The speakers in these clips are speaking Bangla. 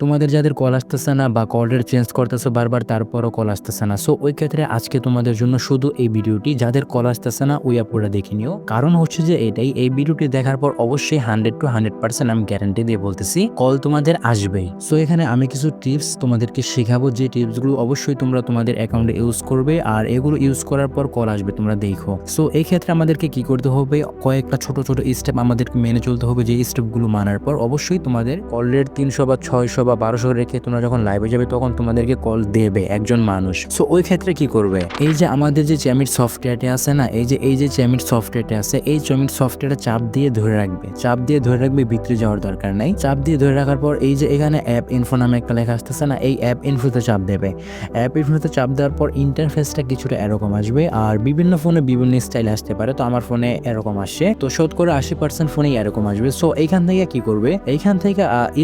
তোমাদের যাদের কল আসতেছে না বা কল রেট চেঞ্জ করতেছে বারবার তারপরও কল আসতেছে না, সো ওই ক্ষেত্রে আজকে তোমাদের জন্য শুধু এই ভিডিওটি, যাদের কল আসতেছে না ওই আপুরা দেখে নিও। কারণ হচ্ছে যে এটাই, এই ভিডিওটি দেখার পর অবশ্যই 100% আমি গ্যারান্টি দিয়ে বলতেছি কল তোমাদের আসবেই। সো এখানে আমি কিছু টিপস তোমাদেরকে শেখাবো, যে টিপসগুলো অবশ্যই তোমরা তোমাদের অ্যাকাউন্টে ইউজ করবে, আর এগুলো ইউজ করার পর কল আসবে তোমরা দেখো। সো এই ক্ষেত্রে আমাদেরকে কি করতে হবে, কয়েকটা ছোট ছোট স্টেপ আমাদেরকে মেনে চলতে হবে, যে স্টেপগুলো মানার পর অবশ্যই তোমাদের কল রেট 300 বা 600 বা 1200 রেখে তোমরা যখন লাইভে যাবে তখন তোমাদেরকে কল দেবে একজন মানুষ। সো ওই ক্ষেত্রে কি করবে, এই যে আমাদের যে চ্যামিট সফটওয়্যারটি আছে না, এই যে চ্যামিট সফটওয়্যারটি আছে, এই চ্যামিট সফটওয়্যারটা চাপ দিয়ে ধরে রাখবে, চাপ দিয়ে ধরে রাখবে, ভিতরে যাওয়ার দরকার নাই। চাপ দিয়ে ধরে রাখার পর এই যে এখানে অ্যাপ ইনফো নামে একটা লেখা আসতেছে না, এই অ্যাপ ইনফোতে চাপ দেবে। অ্যাপ ইনফোতে চাপ দেওয়ার পর ইন্টারফেসটা কিছুটা এরকম আসবে, আর বিভিন্ন ফোনে বিভিন্ন স্টাইল আসতে পারে। তো আমার ফোনে এরকম আসছে, তো শতকরা 80% ফোনেই এরকম আসবে। সো এইখান থেকে কি করবে, এইখান থেকে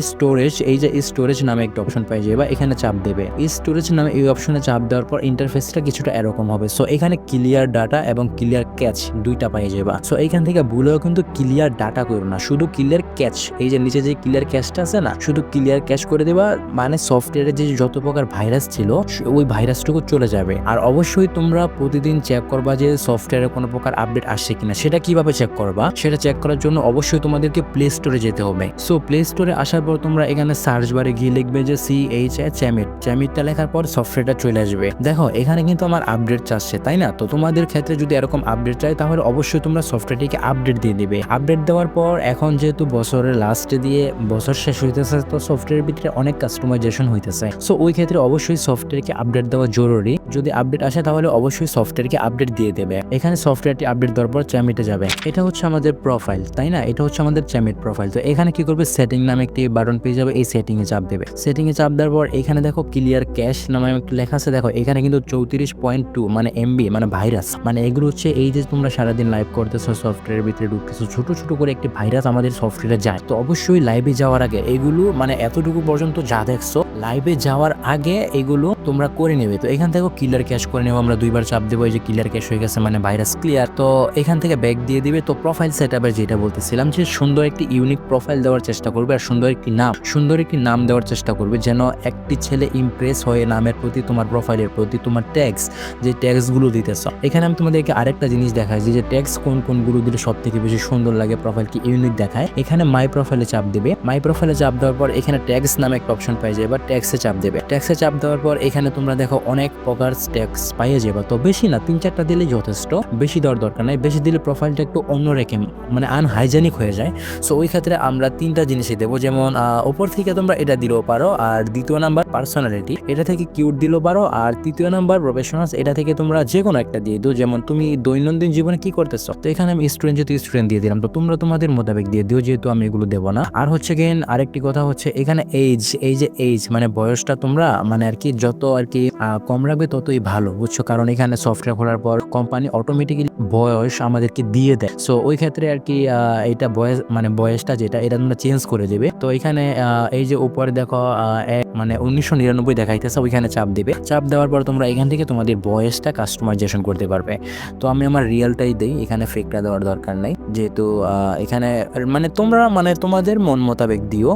স্টোরেজ, এই যে স্টোরেজ নামে একটা অপশন পাই যাবে, এখানে চাপ দেবে। স্টোরেজ নামে এই অপশনে চাপ দেওয়ার পর ইন্টারফেসটা কিছুটা এরকম হবে। সো এখানে ক্লিয়ার ডাটা এবং ক্লিয়ার ক্যাচ দুইটা পাই যাবা। সো এইখান থেকে ভুলেও কিন্তু ক্লিয়ার ডাটা করো না, শুধু ক্লিয়ার ক্যাচ, এই যে নিচে যে ক্লিয়ার ক্যাচটা আছে না, শুধু ক্লিয়ার ক্যাচ করে দেবা, মানে সফটওয়্যারে যে যত প্রকার ভাইরাস ছিল ওই ভাইরাসটুকু চলে যাবে। আর অবশ্যই তোমরা প্রতিদিন চেক করবা যে সফটওয়্যারে কোনো প্রকার আপডেট আসছে কিনা। সেটা কিভাবে চেক করবা, সেটা চেক করার জন্য অবশ্যই তোমাদেরকে প্লে স্টোরে যেতে হবে। সো প্লে স্টোরে আসার পর তোমরা এখানে সার্চ বারে গিয়ে লিখবে যে চ্যামিটটা লেখার পর সফটওয়্যারটা চলে আসবে। দেখো এখানে কিন্তু আমার আপডেট চাচ্ছে, তাই না? তো তোমাদের ক্ষেত্রে যদি এরকম আপডেট চাই তাহলে অবশ্যই তোমরা সফটওয়্যারটিকে আপডেট দিয়ে দিবে। আপডেট দেওয়ার পর এখন যেহেতু বছরের লাস্টে দিয়ে বছর শেষ হইতেছে, তো সফটওয়্যারের ভিতরে অনেক কাস্টমাইজেশন হইতেছে। সো ওই ক্ষেত্রে অবশ্যই সফটওয়্যারকে আপডেট দেওয়া জরুরি। যদি আপডেট আসে তাহলে অবশ্যই সফটওয়্যারকে আপডেট দিয়ে দেবে। এখানে সফটওয়্যারটি আপডেট দেওয়ার পর চ্যামিটে যাবে। এটা হচ্ছে আমাদের প্রোফাইল, তাই না? এটা হচ্ছে আমাদের চ্যামিট প্রোফাইল। তো এখানে কি করবে, সেটিং নামে একটি বাটন পেয়ে যাবে, এই সেটিং এ চাপ দেবে। সেটিং এ চাপ দেওয়ার পর এখানে দেখো ক্লিয়ার ক্যাশ নামে লেখা আছে, দেখো এখানে কিন্তু 34.2 মানে এমবি মানে ভাইরাস, মানে এগুলো হচ্ছে এই যে তোমরা সারাদিন লাইভ করতেছো সফটওয়্যারের ভিতরে ঢুকতেছো, ছোট ছোট করে একটি ভাইরাস আমাদের সফটওয়্যারে যায়। তো অবশ্যই লাইভে যাওয়ার আগে এগুলো, মানে এতটুকু পর্যন্ত যা দেখছো লাইভে যাওয়ার আগে এগুলো তোমরা করে নেবে। তো এখান থেকে ক্লিয়ার ক্যাশ করে নেবো আমরা, দুইবার চাপ দেবো, এই যে ক্লিয়ার ক্যাশ হয়ে গেছে মানে ভাইরাস ক্লিয়ার। তো এখান থেকে ব্যাক দিয়ে দিবে। তো প্রোফাইল সেটআপের যেটা বলতেছিলাম, যে সুন্দর একটি ইউনিক প্রোফাইল দেওয়ার চেষ্টা করবে, আর সুন্দর একটি নাম দেওয়ার চেষ্টা করবে, যেন একটি ছেলে ইমপ্রেস হয়ে নামের প্রতি, তোমার প্রোফাইলের প্রতি, তোমার ট্যাগস, যে ট্যাগসগুলো দিতেছ। এখানে আমি তোমাদেরকে আরেকটা জিনিস দেখাই, যে ট্যাগস কোনগুলো দিলে সব থেকে বেশি সুন্দর লাগে, প্রোফাইল কি ইউনিক দেখায়। এখানে মাই প্রোফাইলে চাপ দেবে। মাই প্রোফাইলে চাপ দেওয়ার পর এখানে ট্যাগস নামে একটা অপশন পাই যাবে, ট্যাগসে চাপ দেবে। ট্যাগসে চাপ দেওয়ার পর এখানে তোমরা দেখো অনেক প্রকার ট্যাগস পাইয়ে যাবে। তো বেশি না, 3-4টা দিলেই যথেষ্ট, বেশি দেওয়ার দরকার নাই। বেশি দিলে প্রোফাইলটা একটু অন্যরকম মানে আনহাইজেনিক হয়ে যায়। সো ওই ক্ষেত্রে আমরা 3টা জিনিসই দেবো, যেমন উপর থেকে তোমরা এটা দিলেও পারো, আর দ্বিতীয় নাম্বার পার্সোনালিটি, এটা থেকে কিউট দিলেও পারো, আর তৃতীয় নাম্বার প্রফেশনালস, এটা থেকে তোমরা যে কোনো একটা দিয়ে দিও, যেমন তুমি দৈনন্দিন জীবনে কি করতেছো। তো এখানে আমি স্টুডেন্ট যেহেতু স্টুডেন্ট দিয়ে দিলাম, তো তোমরা তোমাদের মোতাবেক দিয়ে দিও, যেহেতু আমি এগুলো দেবো না। আর হচ্ছে গেন আরেকটি কথা হচ্ছে, এখানে এইজ, এই যে এইজ মানে বয়সটা তোমরা মানে আর কি যত আর কি কম রাখবে ততই ভালো, বুঝছো? কারণ এখানে সফটওয়্যার খোলার পর কোম্পানি অটোমেটিক্যালি বয়স আমাদেরকে দিয়ে দেয়। সো ওই ক্ষেত্রে আর কি এটা বয়স মানে বয়সটা যেটা, এটা তোমরা চেঞ্জ করে দেবে। তো এখানে এই যে উপরে দেখো মানে 1999 দেখাইতেছে, ওইখানে চাপ দিবে। চাপ দেওয়ার পর তোমরা এখান থেকে তোমাদের বয়সটা কাস্টমাইজেশন করতে পারবে। তো আমি আমার রিয়েলটাই দেই, এখানে ফেকটা দেওয়ার দরকার নাই, যেহেতু এখানে মানে তোমরা মানে তোমাদের মন মোতাবেক দিও,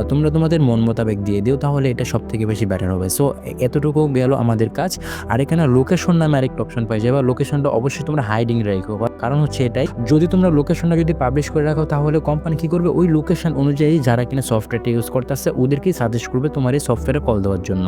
তোমরা তোমাদের মন মোতাবেক দিয়ে দিও, তাহলে এটা সব থেকে বেশি বেটার হবে। সো এতটুকু গেল আমাদের কাজ। আর এখানে লোকেশন নামে আরেকটা অপশন পাই যাবে। লোকেশনটা অবশ্যই তোমরা হাইডিং রাখো, কারণ হচ্ছে এটাই, যদি তোমরা লোকেশনটা যদি পাবলিশ করে রাখো তাহলে কোম্পানি কি করবে, ওই লোকেশন অনুযায়ী যারা কিনা সফটওয়্যারটা ইউজ করতেছে ওদেরকেই সাজেস্ট করবে তোমার এই সফটওয়্যারে কল দেওয়ার জন্য।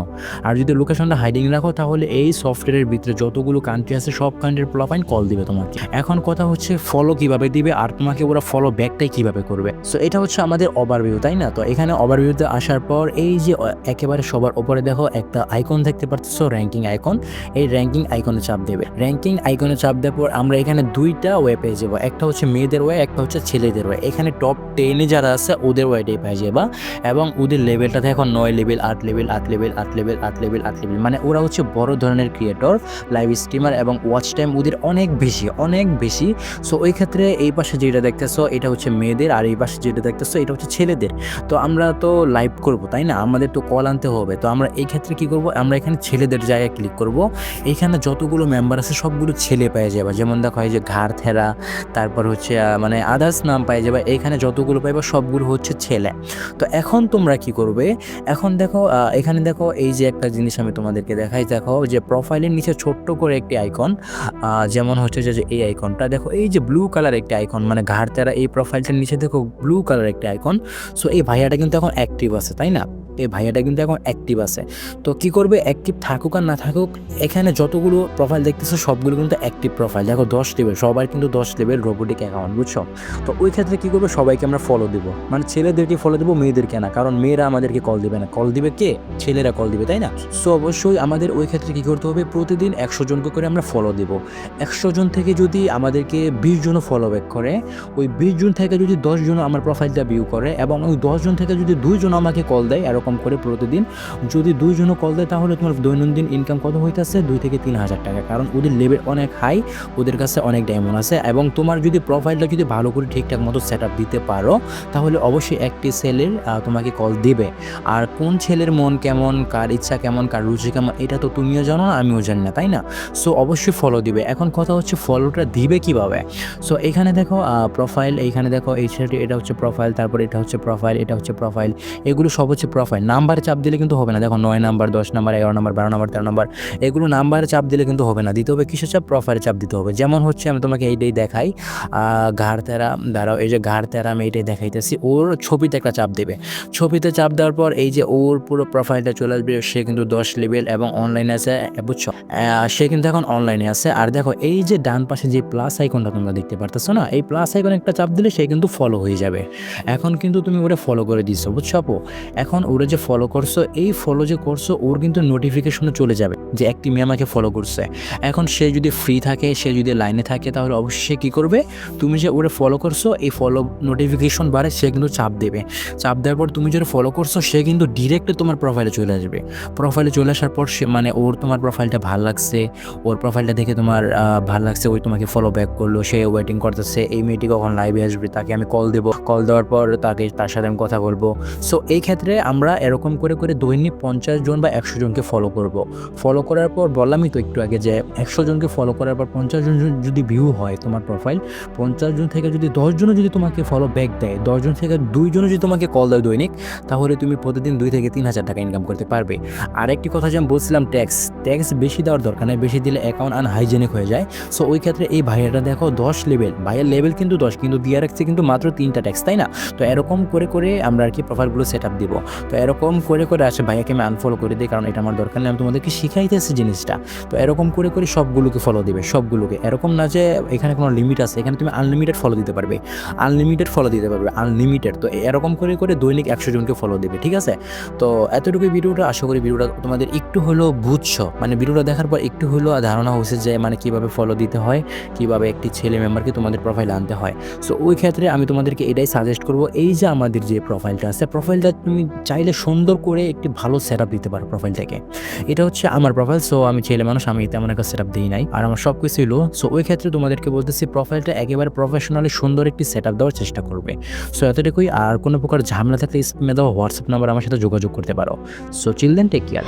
আর যদি লোকেশনটা হাইডিং রাখো তাহলে এই সফটওয়্যারের ভিতরে যতগুলো কান্ট্রি আছে সব কান্ট্রির পোলাপাইন কল দিবে তোমাকে। এখন কথা হচ্ছে ফলো কিভাবে দিবে, আর তোমাকে ওরা ফলো ব্যাকটাই কিভাবে করবে। সো এটা হচ্ছে আমাদের ওভারভিউ, তাই না? তো এখানে ওভারভিউতে আসার পর এই যে একেবারে সবার উপরে দেখো একটা আইকন দেখতে পাচ্ছ, র্যাঙ্কিং আইকন। এই র্যাঙ্কিং আইকনে চাপ দেবে। র্যাঙ্কিং আইকনে চাপ দেওয়ার পর আমরা এখানে দুইটা ওয়ে পেয়ে যাবো, একটা হচ্ছে মেয়েদের ওয়ে, একটা হচ্ছে ছেলেদের ওয়ে। এখানে টপ 10-এ যারা আছে ওদের ওয়েটাই পেয়ে যাবা, এবং ওদের লেভেলটা দেখো 9 level, 8 level, 8 level, 8 level, 8 level, 8 level, মানে ওরা হচ্ছে বড় ধরনের ক্রিয়েটর, লাইভ স্ট্রিমার, এবং ওয়াচ টাইম ওদের অনেক বেশি। সো ওই ক্ষেত্রে এই পাশে যেটা দেখতেছো এটা হচ্ছে মেয়েদের, আর এই পাশে যেটা দেখতেছো এটা হচ্ছে ছেলেদের। তো আমরা তো লাইভ করবো, তাই না? আমাদের তো কল আনতে হবে। তো আমরা এই ক্ষেত্রে কি করব, আমরা এখানে ছেলেদের জায়গায় ক্লিক করব। এইখানে যতগুলো মেম্বার আছে সবগুলো ছেলে পেয়ে যাবে। যেমন দেখো এই যে ঘাড় গার্থেরা, তারপর হচ্ছে মানে আদার্স নাম পাই যাবে, এখানে যতগুলো পাইবা সবগুলো হচ্ছে ছেলে। তো এখন তোমরা কি করবে, এখন দেখো এখানে দেখো এই যে একটা জিনিস আমি তোমাদেরকে দেখাই, দেখো যে প্রোফাইলের নিচে ছোট্ট করে একটি আইকন, যেমন হচ্ছে যে এই আইকনটা দেখো, এই যে ব্লু কালার একটি আইকন, মানে ঘাড়তেরা এই প্রোফাইলটার নিচে দেখো ব্লু কালার একটি আইকন। সো এই ভাইয়াটা কিন্তু এখন অ্যাক্টিভ আছে, তাই না? এই ভাইয়াটা কিন্তু এখন অ্যাক্টিভ আছে। তো কি করবে, অ্যাক্টিভ থাকুক আর না থাকুক, এখানে যতগুলো প্রোফাইল দেখতেছো সবগুলো কিন্তু অ্যাক্টিভ প্রোফাইল। দেখো 10 লেভেল, সবার কিন্তু 10 লেভেল রোবোটিক অ্যাকাউন্ট, বুঝছো? তো ওই ক্ষেত্রে কি করবে, সবাইকে আমরা ফলো দিব, মানে ছেলেদেরকে ফলো দেবো, মেয়েদেরকে না, কারণ মেয়েরা আমাদেরকে কল দিবে না, কল দিবে কে, ছেলেরা কল দিবে, তাই না? সো অবশ্যই আমাদের ওই ক্ষেত্রে কী করতে হবে, প্রতিদিন 100 জনকে করে আমরা ফলো দিব। 100 জন থেকে যদি আমাদেরকে 20 জনও ফলো ব্যাক করে, ওই 20 জন থেকে যদি 10 জন আমার প্রোফাইলটা ভিউ করে, এবং ওই 10 জন থেকে যদি 2 জন আমাকে কল দেয়, এরকম করে প্রতিদিন যদি 2 জনও কল দেয়, তাহলে তোমার দৈনন্দিন ইনকাম কত হইতেছে, 2 থেকে 3 হাজার টাকা। কারণ ওদের লেভেল অনেক হাই, ওদের কাছে অনেক ডায়মন্ড আছে, এবং তোমার যদি প্রোফাইলটা যদি ভালো করে ঠিকঠাক মতো সেট আপ দিতে পারো, তাহলে অবশ্যই একটি ছেলের তোমাকে কল দিবে। আর কোন ছেলের মন কেমন, কার ইচ্ছা কেমন, কার রুচি কেমন, এটা তো তুমিও জানো না, আমিও জানি না, তাই না? সো অবশ্যই ফলো দিবে। এখন কথা হচ্ছে ফলোটা দিবে কিভাবে। সো এখানে দেখো প্রোফাইল, এইখানে দেখো এই ছেলেটি, এটা হচ্ছে প্রোফাইল, তারপর এটা হচ্ছে প্রোফাইল, এটা হচ্ছে প্রোফাইল, এগুলো সব হচ্ছে প্রোফাইল। নাম্বার চাপ দিলে কিন্তু হবে না, দেখো 9 number, 10 number, 11 number, 12 number, 13 number, এগুলো নাম্বারে চাপ দিলে কিন্তু হবে না, দিতে হবে কিসের চাপ, প্রোফাইলে চাপ দিতে হবে। যেমন হচ্ছে আমি তোমাকে এইটাই দেখাই, ঘাড়তেরা, দাঁড়াও, এই যে ঘাড়তেরা আমি এইটাই দেখাইতেছি, ওর ছবিতে একটা চাপ দেবে, ছবিতে চাপ দেওয়ার পর এই যে ওর পুরো প্রোফাইলটা চলে আসবে, সে কিন্তু 10 লেভেল এবং অনলাইনে আছে, বুঝছো? সে কিন্তু এখন অনলাইনে আছে। আর দেখো এই যে ডান পাশে যে প্লাস আইকনটা তোমরা দেখতে পারতেছো না, এই প্লাস আইকনে একটা চাপ দিলে সে কিন্তু ফলো হয়ে যাবে। এখন কিন্তু তুমি ওরে ফলো করে দিচ্ছ, বুঝছো আপু? এখন ওরে যে ফলো করছো, এই ফলো যে করছো, ওর কিন্তু নোটিফিকেশনে চলে যাবে যে একটি মেয়ে আমাকে ফলো করছে। এখন সে যদি ফ্রি থাকে, সে যদি লাইনে থাকে, তাহলে অবশ্যই কী করবে, তুমি যে ওরে ফলো করছো, এই ফলো নোটিফিকেশন বারে সে কিন্তু চাপ দেবে। চাপ দেওয়ার পর তুমি যারা ফলো করছো, সে কিন্তু ডিরেক্টলি তোমার প্রোফাইলে চলে আসবে। প্রোফাইলে চলে আসার পর সে, মানে ওর তোমার প্রোফাইলটা ভালো লাগছে, ওর প্রোফাইলটা দেখে তোমার ভালো লাগছে, ওই তোমাকে ফলো ব্যাক করলো, সে ওয়েটিং করতেছে এই মেয়েটি কখন লাইভে আসবে, তাকে আমি কল দেবো, কল দেওয়ার পর তার সাথে আমি কথা বলবো। সো এই ক্ষেত্রে আমরা এরকম করে করে দৈনিক 50 জন বা 100 জনকে ফলো করব। ফলো করার পর বললামই তো একটু আগে যে 100 জনকে ফলো করার পর 50 জন যদি ভিউ হয় তোমার প্রোফাইল, 50 জন থেকে যদি 10 জনও যদি তোমাকে ফলো ব্যাক দেয়, 10 জন থেকে 2 জনও যদি তোমাকে কল দেয় দৈনিক, তাহলে তুমি প্রতিদিন 2 থেকে 3 হাজার টাকা ইনকাম করতে পারবে। আরেকটি কথা যে আমি বলছিলাম, ট্যাক্স বেশি দেওয়ার দরকার নেই, বেশি দিলে অ্যাকাউন্ট আনহাইজেনিক হয়ে যায়। সো ওই ক্ষেত্রে এই ভাইয়াটা দেখো 10 লেভেল, ভাইয়ের লেভেল কিন্তু 10, কিন্তু দিয়ে রাখছে কিন্তু মাত্র 3টা ট্যাক্স, তাই না? তো এরকম করে করে আমরা আর কি প্রোফাইলগুলো সেট আপ দিব। তো এরকম করে করে আসে ভাইয়াকে আমি আনফলো করে দিই, কারণ এটা আমার দরকার নেই, আমি তোমাদেরকে শিখাইতেছি জিনিসটা। তো এরকম করে করে সবগুলোকে ফলো দিবে, সবগুলোকে। এরকম না যে এখানে কোনো লিমিট আছে, এখানে তুমি আনলিমিটেড ফলো দিতে পারবে, আনলিমিটেড। তো এরকম করে করে দৈনিক 100 জনকে ফলো দেবে, ঠিক আছে? তো এতটুকু ভিডিওটা, আশা করি ভিডিওটা তোমাদের একটু হলেও বুঝছো, মানে ভিডিওটা দেখার পর একটু হলেও ধারণা হয়েছে যে মানে কীভাবে ফলো দিতে হয়, কীভাবে একটি ছেলে মেম্বারকে তোমাদের প্রোফাইলে আনতে হয়। সো ওই ক্ষেত্রে আমি তোমাদেরকে এটাই সাজেস্ট করবো, এই যে আমাদের যে প্রোফাইলটা আছে, প্রোফাইলটা তুমি চাইলে সুন্দর করে একটি ভালো সেট আপ দিতে পারো প্রোফাইলটাকে। এটা হচ্ছে আমার প্রোফাইল, সো আমি ছেলে মানুষ, আমি তেমন একটা সেট আপ দিই নাই, আর আমার সব কিছুই লো। সো ওই ক্ষেত্রে তোমাদেরকে বলতেছি, প্রোফাইলটা একেবারে প্রফেশনালি সুন্দর একটি সেট আপ দেওয়ার চেষ্টা করবে। সো এতটুকুই। আর কোনো প্রকার ঝামেলা থাকলে স্ক্রিনে দেওয়া হোয়াটসঅ্যাপ নাম্বার আমার সাথে যোগাযোগ করতে পারো। সো চিল দেন, টেক কেয়ার।